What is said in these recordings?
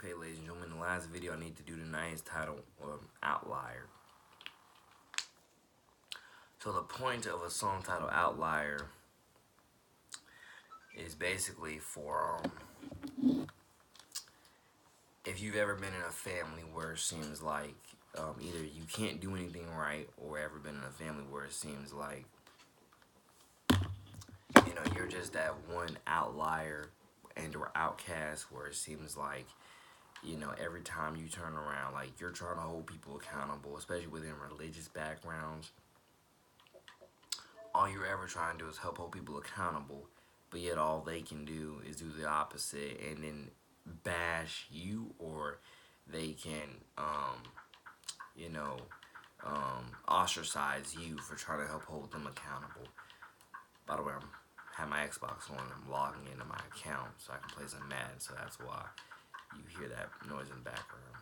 Okay, ladies and gentlemen, the last video I need to do tonight is titled Outlier. So the point of a song titled Outlier is basically for if you've ever been in a family where it seems like either you can't do anything right, or ever been in a family where it seems like you're just that one outlier and or outcast, where it seems like every time you turn around, like you're trying to hold people accountable, especially within religious backgrounds. All you're ever trying to do is help hold people accountable, but yet all they can do is do the opposite and then bash you, or they can, you know, ostracize you for trying to help hold them accountable. By the way, I have my Xbox on. I'm logging into my account so I can play some Madden, so that's why you hear that noise in the background.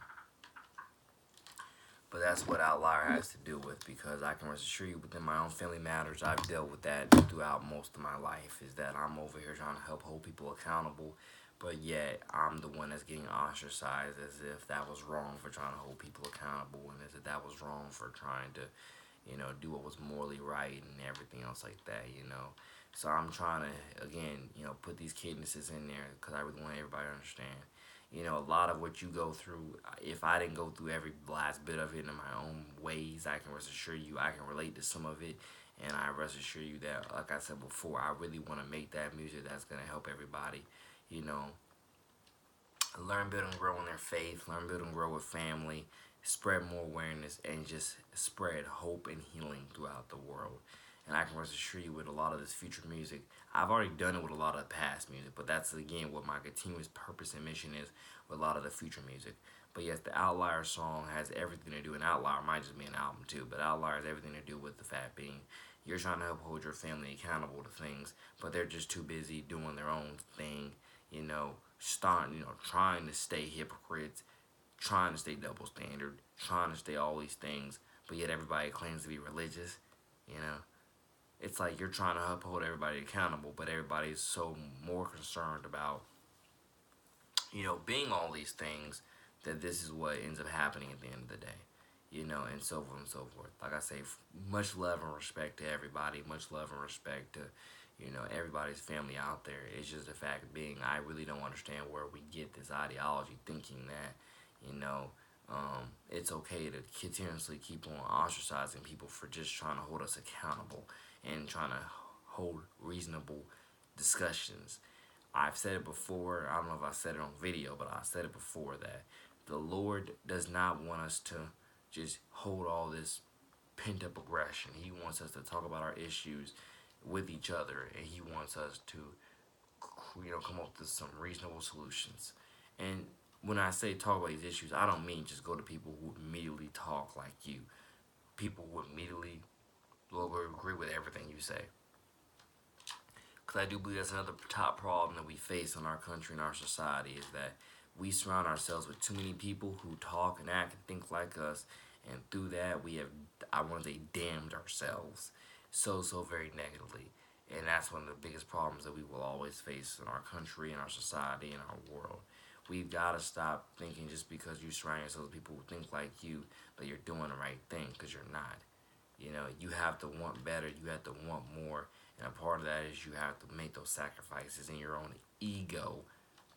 But that's what Outlier has to do with, because I can rest assure you within my own family matters, I've dealt with that throughout most of my life, is that I'm over here trying to help hold people accountable, but yet I'm the one that's getting ostracized, as if that was wrong for trying to hold people accountable, and as if that was wrong for trying to, do what was morally right and everything else like that. So I'm trying to, again, put these cadences in there because I really want everybody to understand. A lot of what you go through, if I didn't go through every last bit of it in my own ways, I can rest assure you I can relate to some of it. And I rest assure you that, like I said before, I really want to make that music that's going to help everybody, learn, build, and grow in their faith, learn, build, and grow with family, spread more awareness, and just spread hope and healing throughout the world. And I can rest assure you, with a lot of this future music, I've already done it with a lot of the past music, but that's again what my continuous purpose and mission is with a lot of the future music. But yes, the Outlier song has everything to do, and Outlier might just be an album too, but Outlier has everything to do with the fact being you're trying to help hold your family accountable to things, but they're just too busy doing their own thing, trying to stay hypocrites, trying to stay double standard, trying to stay all these things, but yet everybody claims to be religious, you know. It's like you're trying to uphold everybody accountable, but everybody's so more concerned about, being all these things, that this is what ends up happening at the end of the day, and so forth and so forth. Like I say, much love and respect to everybody, much love and respect to, everybody's family out there. It's just the fact being, I really don't understand where we get this ideology thinking that, it's okay to continuously keep on ostracizing people for just trying to hold us accountable and trying to hold reasonable discussions. I've said it before, I don't know if I said it on video, but I said it before, that the Lord does not want us to just hold all this pent up aggression. He wants us to talk about our issues with each other, and He wants us to, come up with some reasonable solutions. And when I say talk about these issues, I don't mean just go to people who immediately talk like you. People who immediately will agree with everything you say. Because I do believe that's another top problem that we face in our country and our society, is that we surround ourselves with too many people who talk and act and think like us, and through that we have, I want to say, damned ourselves so very negatively. And that's one of the biggest problems that we will always face in our country, in our society, in our world. We've got to stop thinking just because you surround yourself with people who think like you that you're doing the right thing, because you're not. You have to want better, you have to want more, and a part of that is you have to make those sacrifices in your own ego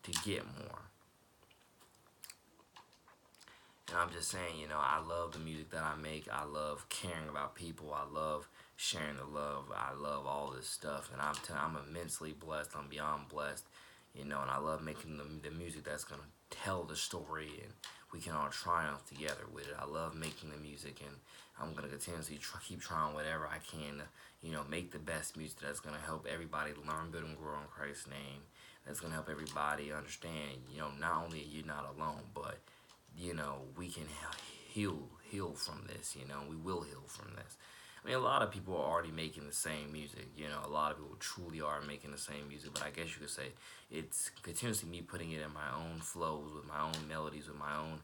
to get more. And I'm just saying, I love the music that I make. I love caring about people. I love sharing the love. I love all this stuff. And I'm immensely blessed. I'm beyond blessed. And I love making the music that's going to tell the story, and we can all triumph together with it. I love making the music, and I'm going to continuously keep trying whatever I can to, make the best music that's going to help everybody learn, build, and grow in Christ's name. That's going to help everybody understand, not only you're not alone, but we can heal from this, we will heal from this. I mean, a lot of people are already making the same music, a lot of people truly are making the same music, but I guess you could say it's continuously me putting it in my own flows, with my own melodies, with my own,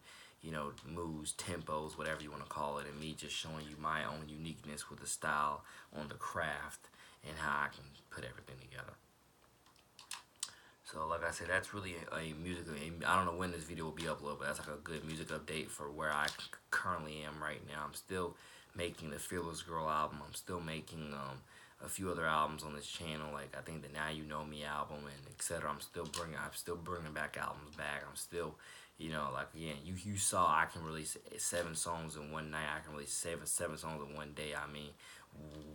moves, tempos, whatever you want to call it, and me just showing you my own uniqueness with the style on the craft and how I can put everything together. So like I said, that's really a music. I don't know when this video will be uploaded, but that's like a good music update for where I currently am right now. I'm still making the Fearless Girl album. I'm still making a few other albums on this channel. Like I think the Now You Know Me album and etc. I'm still bringing back albums back. I'm still, like again, you saw I can release 7 songs in one night. I can release seven songs in one day. I mean,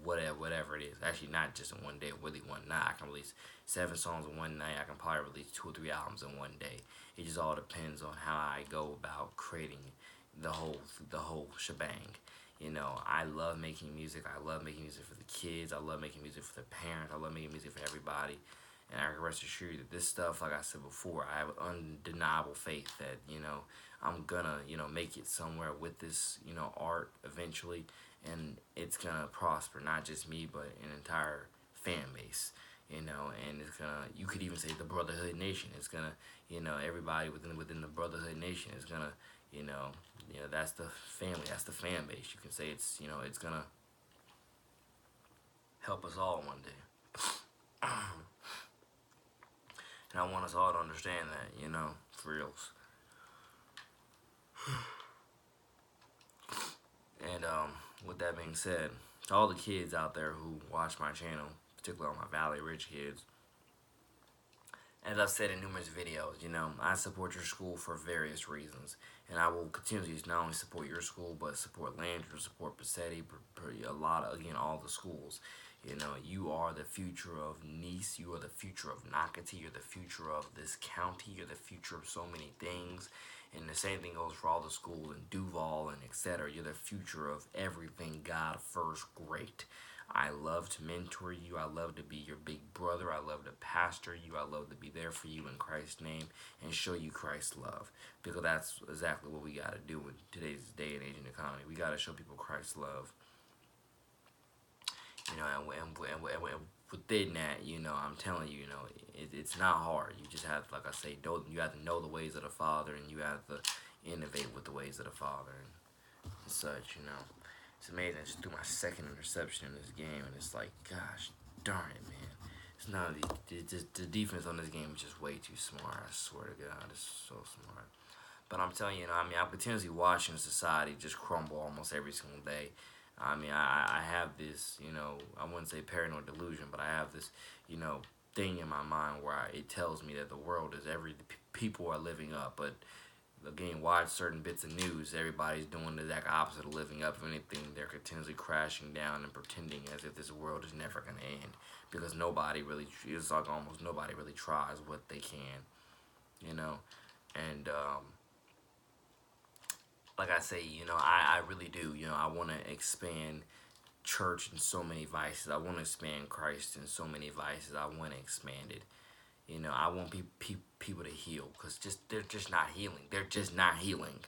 whatever it is. Actually, not just in one day, really one night. I can release 7 songs in one night. I can probably release 2 or 3 albums in one day. It just all depends on how I go about creating the whole shebang. I love making music. I love making music for the kids. I love making music for the parents. I love making music for everybody. And I can rest assured that this stuff, like I said before, I have undeniable faith that, I'm gonna, make it somewhere with this, art eventually. And it's gonna prosper, not just me, but an entire fan base. And it's gonna, you could even say the Brotherhood Nation. It's gonna, everybody within the Brotherhood Nation is gonna, that's the family, that's the fan base. You can say it's gonna help us all one day. And I want us all to understand that, for reals. And with that being said, to all the kids out there who watch my channel, particularly all my Valley Ridge kids, as I've said in numerous videos, I support your school for various reasons. And I will continue to not only support your school, but support Landry, support Passetti, again, all the schools. You are the future of Nice, you are the future of Nocatee, you're the future of this county, you're the future of so many things. And the same thing goes for all the schools in Duval and etc. You're the future of everything God first great. I love to mentor you. I love to be your big brother. I love to pastor you. I love to be there for you in Christ's name and show you Christ's love. Because that's exactly what we got to do in today's day and age and economy. We got to show people Christ's love. And within that, I'm telling you, it's not hard. You just have, like I say, you have to know the ways of the Father, and you have to innovate with the ways of the Father and such. It's amazing. I just threw my second interception in this game, and it's like, gosh darn it, man. It's not the defense on this game is just way too smart. I swear to God, it's so smart. But I'm telling you, I'm continuously watching society just crumble almost every single day. I have this, I wouldn't say paranoid delusion, but I have this, thing in my mind where it tells me that the world is people are living up, but again, watch certain bits of news, everybody's doing the exact opposite of living up. If anything, they're continuously crashing down and pretending as if this world is never going to end, because it's like almost nobody really tries what they can, and like I say, I really do. I want to expand church in so many vices. I want to expand Christ in so many vices. I want to expand it. I want people to heal, because they're just not healing. They're just not healing.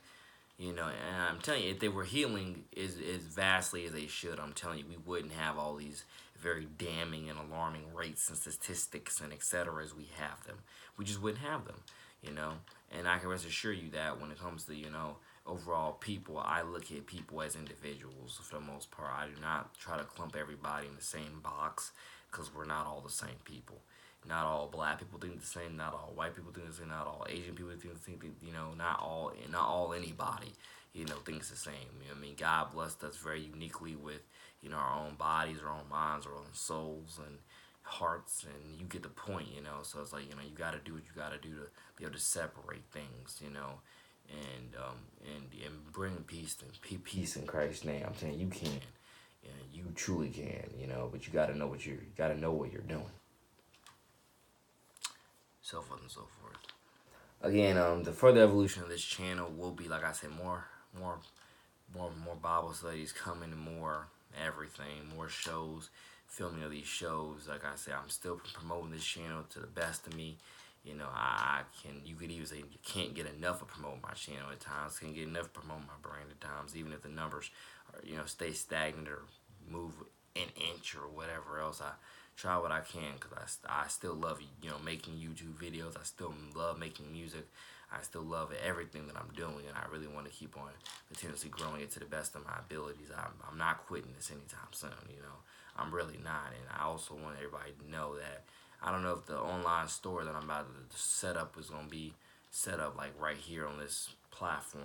And I'm telling you, if they were healing as vastly as they should, I'm telling you, we wouldn't have all these very damning and alarming rates and statistics and etc. as we have them. We just wouldn't have them, And I can rest assure you that when it comes to, overall people, I look at people as individuals for the most part. I do not try to clump everybody in the same box, because we're not all the same people. Not all black people think the same. Not all white people think the same. Not all Asian people think the same. Not all anybody, thinks the same. God blessed us very uniquely with, our own bodies, our own minds, our own souls and hearts, and you get the point, So it's like, you got to do what you got to do to be able to separate things, and bring peace in Christ's name. I'm saying you can, you truly can, but you got to know what you're doing. So forth and so forth. Again, the further evolution of this channel will be, like I said, more Bible studies coming, more everything, more shows, filming of these shows. Like I said, I'm still promoting this channel to the best of me. You could even say you can't get enough of promoting my channel at times. Can't get enough of promoting my brand at times, even if the numbers are, stay stagnant or move an inch or whatever else. I try what I can, because I still love, making YouTube videos. I still love making music. I still love everything that I'm doing, and I really want to keep on continuously growing it to the best of my abilities. I'm not quitting this anytime soon, I'm really not. And I also want everybody to know that I don't know if the online store that I'm about to set up is gonna be set up like right here on this platform,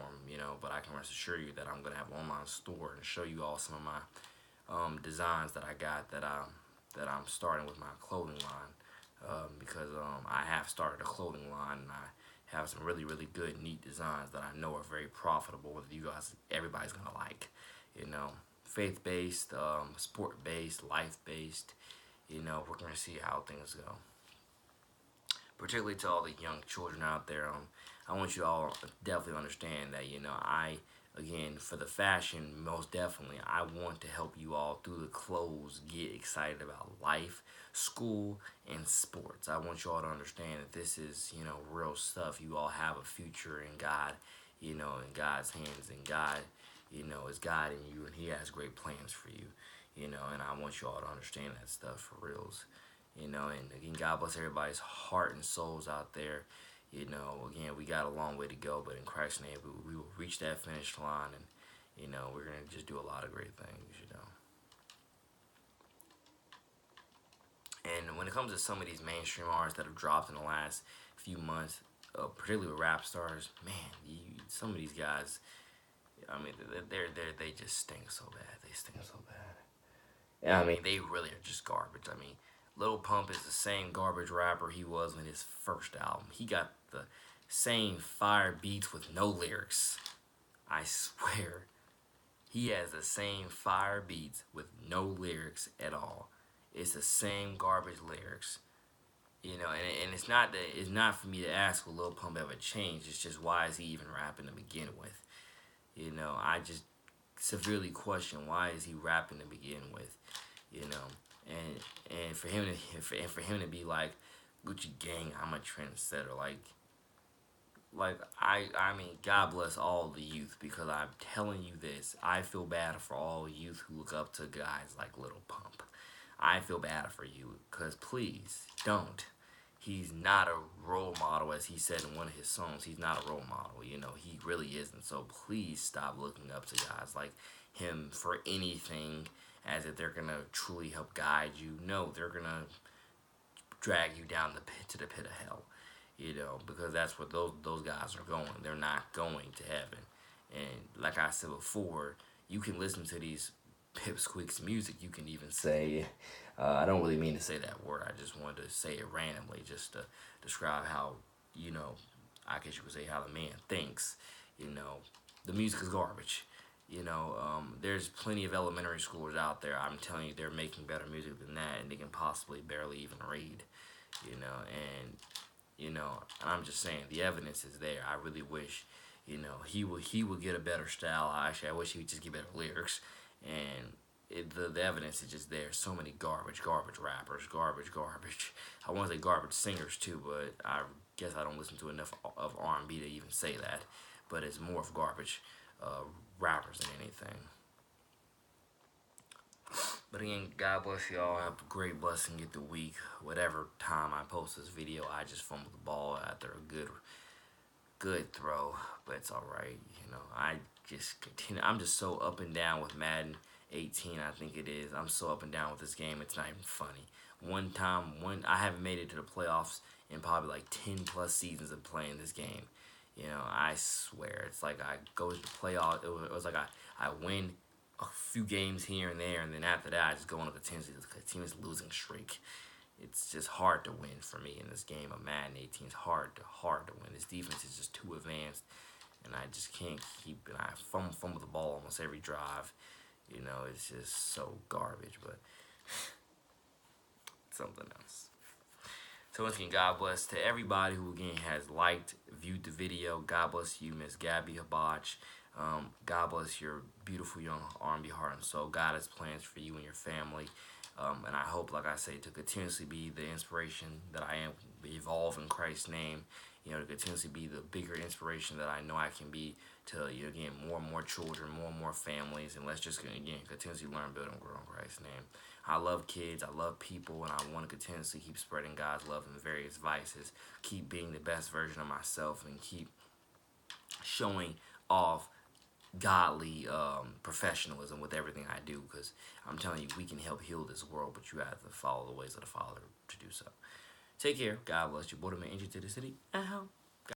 but I can rest assure you that I'm gonna have an online store and show you all some of my designs that I got that I'm starting with my clothing line, because I have started a clothing line and I have some really really good neat designs that I know are very profitable that you guys everybody's gonna like, faith based, sport based, life based. We're gonna see how things go. Particularly to all the young children out there, I want you all to definitely understand that I, again, for the fashion, most definitely I want to help you all through the clothes get excited about life, school, and sports. I want you all to understand that this is real stuff. You all have a future in God, in God's hands, and God is guiding you, and He has great plans for you, and I want you all to understand that stuff for reals. And again, God bless everybody's heart and souls out there. Again, we got a long way to go, but in Christ's name, we will reach that finish line, and we're gonna just do a lot of great things. And when it comes to some of these mainstream artists that have dropped in the last few months, particularly with rap stars, man, some of these guys, I mean, they just stink so bad. They stink so bad. Yeah, I mean, they really are just garbage. I mean, Lil Pump is the same garbage rapper he was in his first album. He got the same fire beats with no lyrics. I swear. He has the same fire beats with no lyrics at all. It's the same garbage lyrics. And it's not for me to ask will Lil Pump ever change. It's just why is he even rapping to begin with? I just severely question why is he rapping to begin with, and for him to be like Gucci Gang, I'm a trendsetter, I mean, God bless all the youth, because I'm telling you this, I feel bad for all youth who look up to guys like Lil Pump. I feel bad for you, because please don't. He's not a role model, as he said in one of his songs. He's not a role model, he really isn't. So please stop looking up to guys like him for anything, as if they're gonna truly help guide you. No, they're gonna drag you down the pit of hell, because that's what those guys are going. They're not going to heaven. And like I said before, you can listen to these pipsqueaks music. You can even say, I don't really mean to say that word. I just wanted to say it randomly, just to describe how, I guess you could say how the man thinks. The music is garbage. There's plenty of elementary schoolers out there. I'm telling you, they're making better music than that, and they can possibly barely even read. And I'm just saying the evidence is there. I really wish, he would get a better style. Actually, I wish he would just get better lyrics, and the evidence is just there. So many garbage rappers, garbage. I want to say garbage singers too, but I guess I don't listen to enough of R&B to even say that. But it's more of garbage rappers than anything. But again, God bless y'all. Have a great blessing. Get the week. Whatever time I post this video, I just fumbled the ball after a good throw, but it's all right. I just continue. I'm just so up and down with Madden 18. I think it is. I'm so up and down with this game. It's not even funny. I haven't made it to the playoffs in probably like 10 plus seasons of playing this game. I swear, it's like I go to the playoffs. It was like I win a few games here and there, and then after that, I just go on a continuous losing streak. It's just hard to win for me in this game of Madden 18. It's hard to win. This defense is just too advanced, and I just can't keep it. I fumble the ball almost every drive. It's just so garbage, but something else. So once again, God bless to everybody who again has liked, viewed the video. God bless you, Miss Gabby Habach. God bless your beautiful young R&B heart and soul. God has plans for you and your family. And I hope, like I say, to continuously be the inspiration that I am, evolve in Christ's name, to continuously be the bigger inspiration that I know I can be to, again, more and more children, more and more families, and let's just, again, continuously learn, build, and grow in Christ's name. I love kids, I love people, and I want to continuously keep spreading God's love in various vices, keep being the best version of myself, and keep showing off godly professionalism with everything I do, because I'm telling you, we can help heal this world, but you have to follow the ways of the Father to do so. Take care. God bless you. Boy, man, NJ2TheCity.